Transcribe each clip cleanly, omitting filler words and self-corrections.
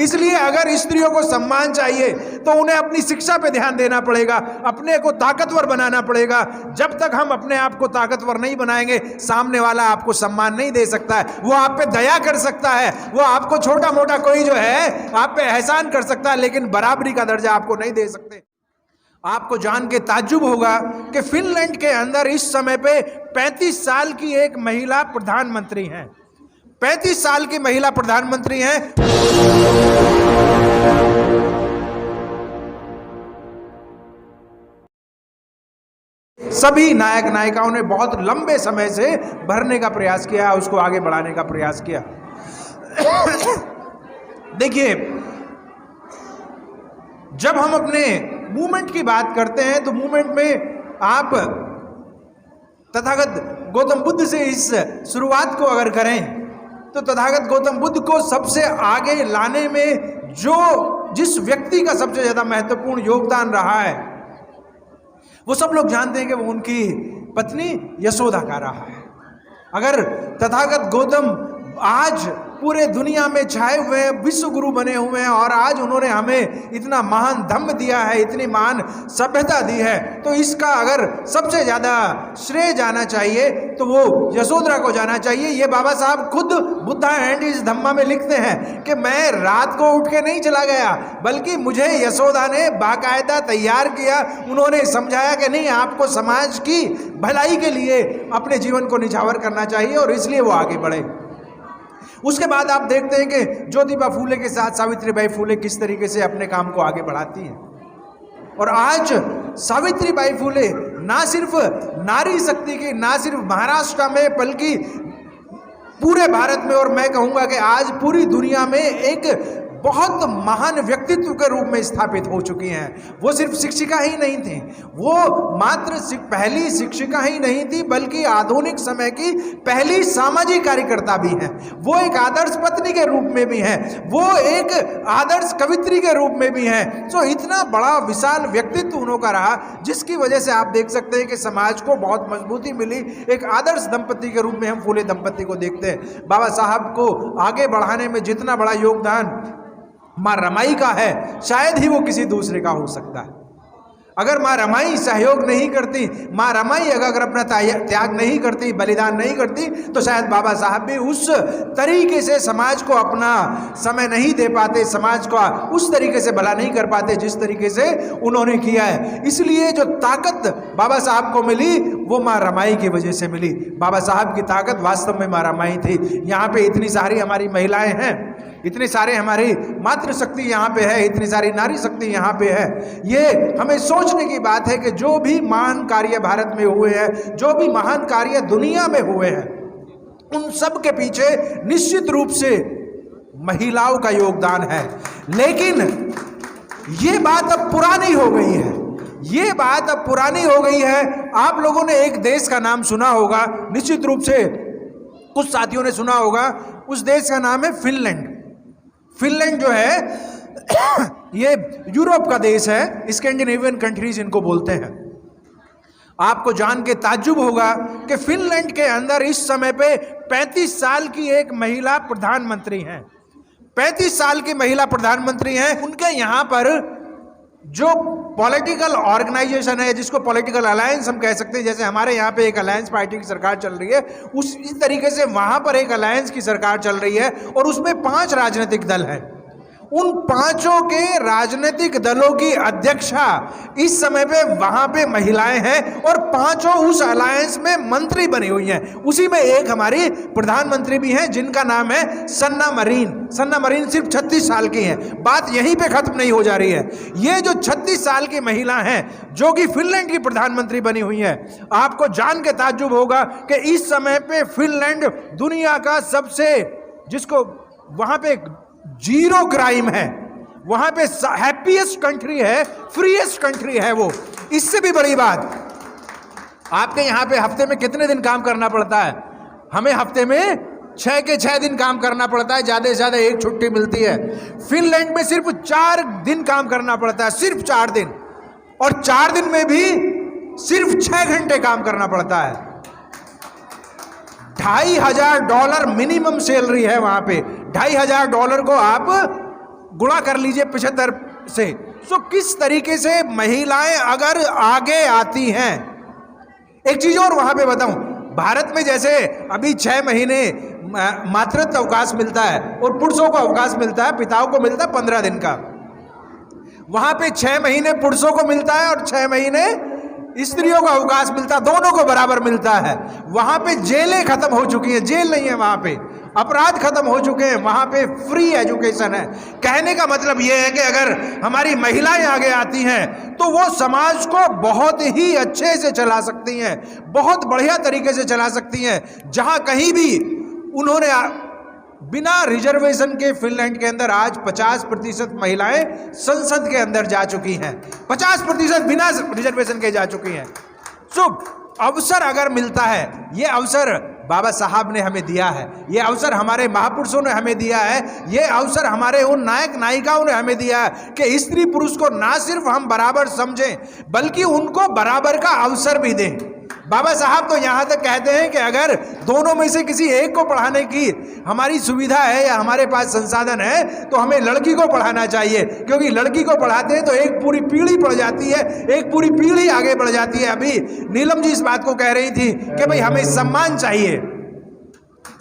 इसलिए अगर स्त्रियों को सम्मान चाहिए तो उन्हें अपनी शिक्षा पे ध्यान देना पड़ेगा, अपने को ताकतवर बनाना पड़ेगा। जब तक हम अपने आप को ताकतवर नहीं बनाएंगे, सामने वाला आपको सम्मान नहीं दे सकता है। वो आप पे दया कर सकता है, वो आपको छोटा मोटा कोई जो है आप पे एहसान कर सकता है, लेकिन बराबरी का दर्जा आपको नहीं दे सकते। आपको जान के ताज्जुब होगा कि फिनलैंड के अंदर इस समय पे 35 साल की एक महिला प्रधानमंत्री हैं। 35 साल की महिला प्रधानमंत्री हैं। सभी नायक नायिकाओं ने बहुत लंबे समय से भरने का प्रयास किया, उसको आगे बढ़ाने का प्रयास किया। देखिए, जब हम अपने मूवमेंट की बात करते हैं तो मूवमेंट में आप तथागत गौतम बुद्ध से इस शुरुआत को अगर करें तो तथागत गौतम बुद्ध को सबसे आगे लाने में जिस व्यक्ति का सबसे ज्यादा महत्वपूर्ण योगदान रहा है, वो सब लोग जानते हैं कि वो उनकी पत्नी यशोदा का रहा है। अगर तथागत गौतम आज पूरे दुनिया में छाए हुए हैं, विश्व गुरु बने हुए हैं, और आज उन्होंने हमें इतना महान धम्म दिया है, इतनी महान सभ्यता दी है, तो इसका अगर सबसे ज्यादा श्रेय जाना चाहिए तो वो यशोधरा को जाना चाहिए। ये बाबा साहब खुद बुद्धा एंड इस धम्मा में लिखते हैं कि मैं रात को उठ के नहीं चला गया, बल्कि मुझे यशोदा ने बाकायदा तैयार किया। उन्होंने समझाया कि नहीं, आपको समाज की भलाई के लिए अपने जीवन को निछावर करना चाहिए, और इसलिए वो आगे बढ़े। उसके बाद आप देखते हैं कि ज्योतिबा फूले के साथ सावित्रीबाई फूले किस तरीके से अपने काम को आगे बढ़ाती हैं। और आज सावित्रीबाई फूले ना सिर्फ नारी शक्ति की, ना सिर्फ महाराष्ट्र में, बल्कि पूरे भारत में, और मैं कहूँगा कि आज पूरी दुनिया में एक बहुत महान व्यक्तित्व के रूप में स्थापित हो चुकी हैं। वो सिर्फ शिक्षिका ही नहीं थी, वो मात्र पहली शिक्षिका ही नहीं थी, बल्कि आधुनिक समय की पहली सामाजिक कार्यकर्ता भी हैं। वो एक आदर्श पत्नी के रूप में भी हैं, वो एक आदर्श कवित्री के रूप में भी हैं। तो इतना बड़ा विशाल व्यक्तित्व उनका रहा, जिसकी वजह से आप देख सकते हैं कि समाज को बहुत मजबूती मिली। एक आदर्श दंपति के रूप में हम फूले दंपति को देखते हैं। बाबा साहब को आगे बढ़ाने में जितना बड़ा योगदान माँ रमाई का है, शायद ही वो किसी दूसरे का हो सकता है। अगर माँ रमाई सहयोग नहीं करती, माँ रमाई अगर अपना त्याग नहीं करती, बलिदान नहीं करती, तो शायद बाबा साहब भी उस तरीके से समाज को अपना समय नहीं दे पाते, समाज को उस तरीके से भला नहीं कर पाते जिस तरीके से उन्होंने किया है। इसलिए जो ताकत बाबा साहब को मिली वो माँ रमाई की वजह से मिली। बाबा साहब की ताकत वास्तव में माँ रमाई थी। यहाँ पे इतनी सारी हमारी महिलाएं हैं, इतने सारे हमारी मातृशक्ति यहाँ पे है, इतनी सारी नारी शक्ति यहाँ पे है। ये हमें सोचने की बात है कि जो भी महान कार्य भारत में हुए हैं, जो भी महान कार्य दुनिया में हुए हैं, उन सब के पीछे निश्चित रूप से महिलाओं का योगदान है। लेकिन ये बात अब पुरानी हो गई है, ये बात अब पुरानी हो गई है। आप लोगों ने एक देश का नाम सुना होगा, निश्चित रूप से कुछ साथियों ने सुना होगा, उस देश का नाम है फिनलैंड। फिनलैंड जो है ये यूरोप का देश है, स्कैंडिनेवियन कंट्रीज इनको बोलते हैं। आपको जान के ताज्जुब होगा कि फिनलैंड के अंदर इस समय पे 35 साल की एक महिला प्रधानमंत्री हैं। 35 साल की महिला प्रधानमंत्री हैं। उनके यहाँ पर जो पॉलिटिकल ऑर्गेनाइजेशन है, जिसको पॉलिटिकल अलायंस हम कह सकते हैं, जैसे हमारे यहाँ पे एक अलायंस पार्टी की सरकार चल रही है, इस तरीके से वहाँ पर एक अलायंस की सरकार चल रही है, और उसमें 5 राजनीतिक दल हैं। उन 5 के राजनीतिक दलों की अध्यक्षा इस समय पे वहां पे महिलाएं हैं, और 5 उस अलायंस में मंत्री बनी हुई हैं। उसी में एक हमारी प्रधानमंत्री भी हैं, जिनका नाम है सन्ना मरीन। सन्ना मरीन सिर्फ 36 साल की हैं। बात यहीं पे खत्म नहीं हो जा रही है। ये जो 36 साल की महिला हैं, जो कि फिनलैंड की प्रधानमंत्री बनी हुई है, आपको जान के ताज्जुब होगा कि इस समय पे फिनलैंड दुनिया का सबसे, जिसको वहां पे जीरो क्राइम है, वहां पे हैप्पीएस्ट कंट्री है, फ्रीएस्ट कंट्री है वो। इससे भी बड़ी बात, आपके यहां पे हफ्ते में कितने दिन काम करना पड़ता है? हमें हफ्ते में 6 के 6 दिन काम करना पड़ता है, ज्यादा से ज्यादा 1 छुट्टी मिलती है। फिनलैंड में सिर्फ 4 दिन काम करना पड़ता है, सिर्फ 4 दिन, और 4 दिन में भी सिर्फ 6 घंटे काम करना पड़ता है। $2,500 मिनिमम सैलरी है वहां पे। $2,500 को आप गुणा कर लीजिए 75 से। सो किस तरीके से महिलाएं अगर आगे आती हैं। एक चीज और वहां पे बताऊं, भारत में जैसे अभी 6 महीने मातृत्व अवकाश मिलता है और पुरुषों को अवकाश मिलता है, पिताओं को मिलता है 15 दिन का। वहां पे 6 महीने पुरुषों को मिलता है और 6 महीने स्त्रियों को अवकाश मिलता है, दोनों को बराबर मिलता है। वहां पे जेलें खत्म हो चुकी हैं, जेल नहीं है वहां पे, अपराध खत्म हो चुके हैं, वहां पे फ्री एजुकेशन है। कहने का मतलब यह है कि अगर हमारी महिलाएं आगे आती हैं तो वो समाज को बहुत ही अच्छे से चला सकती हैं, बहुत बढ़िया तरीके से चला सकती हैं। जहां कहीं भी उन्होंने बिना रिजर्वेशन के फिनलैंड के अंदर आज 50% महिलाएं संसद के अंदर जा चुकी हैं, 50% बिना रिजर्वेशन के जा चुकी हैं। सो अवसर अगर मिलता है, ये अवसर बाबा साहब ने हमें दिया है, ये अवसर हमारे महापुरुषों ने हमें दिया है, ये अवसर हमारे उन नायक नायिकाओं ने हमें दिया है कि स्त्री पुरुष को ना सिर्फ हम बराबर समझें बल्कि उनको बराबर का अवसर भी दें। बाबा साहब तो यहाँ तक कहते हैं कि अगर दोनों में से किसी एक को पढ़ाने की हमारी सुविधा है या हमारे पास संसाधन है तो हमें लड़की को पढ़ाना चाहिए, क्योंकि लड़की को पढ़ाते हैं तो एक पूरी पीढ़ी बढ़ जाती है, एक पूरी पीढ़ी आगे बढ़ जाती है। अभी नीलम जी इस बात को कह रही थी कि भाई हमें सम्मान चाहिए।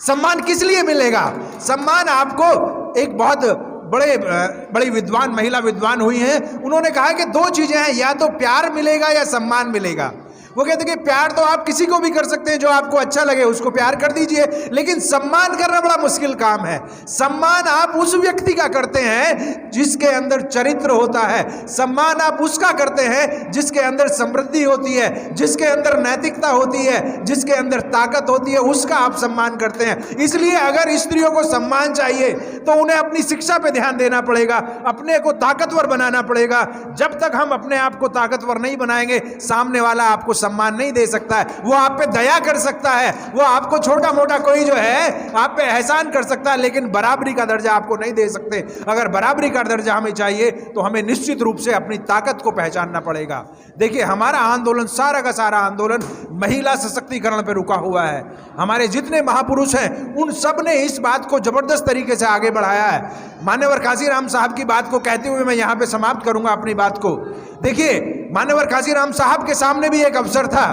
सम्मान किस लिए मिलेगा? सम्मान आपको एक बहुत बड़ी विद्वान महिला विद्वान हुई हैं, उन्होंने कहा कि 2 चीजें हैं, या तो प्यार मिलेगा या सम्मान मिलेगा। वो कहते हैं कि प्यार तो आप किसी को भी कर सकते हैं, जो आपको अच्छा लगे उसको प्यार कर दीजिए, लेकिन सम्मान करना बड़ा मुश्किल काम है। सम्मान आप उस व्यक्ति का करते हैं जिसके अंदर चरित्र होता है, सम्मान आप उसका करते हैं जिसके अंदर समृद्धि होती है, जिसके अंदर नैतिकता होती है, जिसके अंदर ताकत होती है, उसका आप सम्मान करते हैं। इसलिए अगर स्त्रियों को सम्मान चाहिए तो उन्हें अपनी शिक्षा पे ध्यान देना पड़ेगा, अपने को ताकतवर बनाना पड़ेगा। जब तक हम अपने आप को ताकतवर नहीं बनाएंगे, सामने वाला आपको सम्मान नहीं दे सकता है। वो आप पे दया कर सकता है, वो आपको छोटा मोटा कोई जो है आप पे एहसान कर सकता है, लेकिन बराबरी का दर्जा आपको नहीं दे सकते। अगर बराबरी का दर्जा हमें चाहिए तो हमें निश्चित रूप से अपनी ताकत को पहचानना पड़ेगा। देखिए, हमारा आंदोलन, सारा का सारा आंदोलन महिला सशक्तिकरण पर रुका हुआ है। हमारे जितने महापुरुष हैं उन सब ने इस बात को जबरदस्त तरीके से आगे बढ़ाया है। मान्यवर काशीराम साहब की बात को कहते हुए मैं यहां पे समाप्त करूंगा अपनी बात को। देखिए, मान्यवर काशीराम साहब के सामने भी एक अवसर था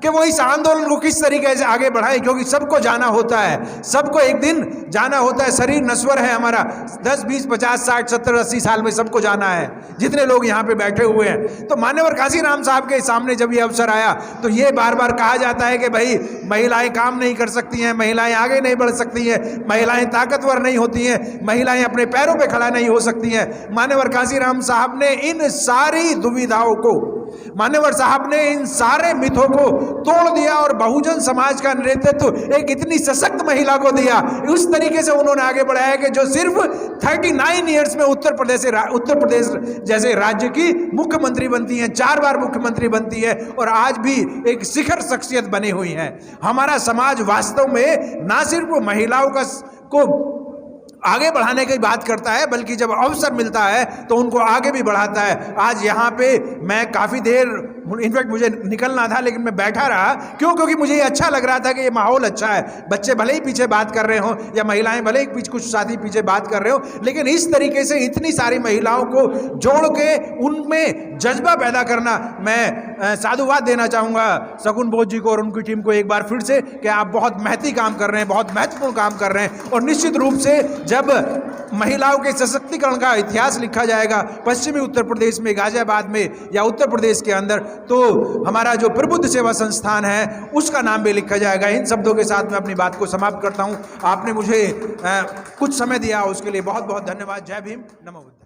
कि वो इस आंदोलन को किस तरीके से आगे बढ़ाए, क्योंकि सबको जाना होता है, सबको एक दिन जाना होता है। शरीर नश्वर है हमारा, 10, 20, 50, 60, 70, 80 साल में सबको जाना है, जितने लोग यहाँ पे बैठे हुए हैं। तो मान्यवर काशीराम साहब के सामने जब ये अवसर आया तो ये बार बार कहा जाता है कि भाई महिलाएं काम नहीं कर सकती हैं, महिलाएं आगे नहीं बढ़ सकती हैं, महिलाएं ताकतवर नहीं होती हैं, महिलाएं अपने पैरों पर खड़ा नहीं हो सकती हैं। मान्यवर काशीराम साहब ने इन सारी दुविधाओं को, मान्यवर साहब ने इन सारे मिथों को तोड़ दिया और बहुजन समाज का नेतृत्व एक इतनी सशक्त महिला को दिया। उस तरीके से उन्होंने आगे बढ़ाया कि जो सिर्फ 39 ईयर्स में उत्तर प्रदेश जैसे राज्य की मुख्यमंत्री बनती हैं, 4 बार मुख्यमंत्री बनती है और आज भी एक शिखर शख्सियत बनी हुई है। हमारा समाज वास्तव में ना सिर्फ महिलाओं को आगे बढ़ाने की बात करता है, बल्कि जब अवसर मिलता है तो उनको आगे भी बढ़ाता है। आज यहाँ पे मैं काफ़ी देर, इनफैक्ट मुझे निकलना था लेकिन मैं बैठा रहा, क्यों? क्योंकि मुझे ये अच्छा लग रहा था कि ये माहौल अच्छा है। बच्चे भले ही पीछे बात कर रहे हों या महिलाएं भले ही कुछ साथी पीछे बात कर रहे हो, लेकिन इस तरीके से इतनी सारी महिलाओं को जोड़ के उनमें जज्बा पैदा करना, मैं साधुवाद देना चाहूँगा शगुन बोस जी को और उनकी टीम को एक बार फिर से कि आप बहुत महती काम कर रहे हैं, बहुत महत्वपूर्ण काम कर रहे हैं। और निश्चित रूप से जब महिलाओं के सशक्तिकरण का इतिहास लिखा जाएगा पश्चिमी उत्तर प्रदेश में, गाजियाबाद में या उत्तर प्रदेश के अंदर, तो हमारा जो प्रबुद्ध सेवा संस्थान है उसका नाम भी लिखा जाएगा। इन शब्दों के साथ मैं अपनी बात को समाप्त करता हूं। आपने मुझे कुछ समय दिया, उसके लिए बहुत बहुत धन्यवाद। जय भीम, नमो बुद्धाय।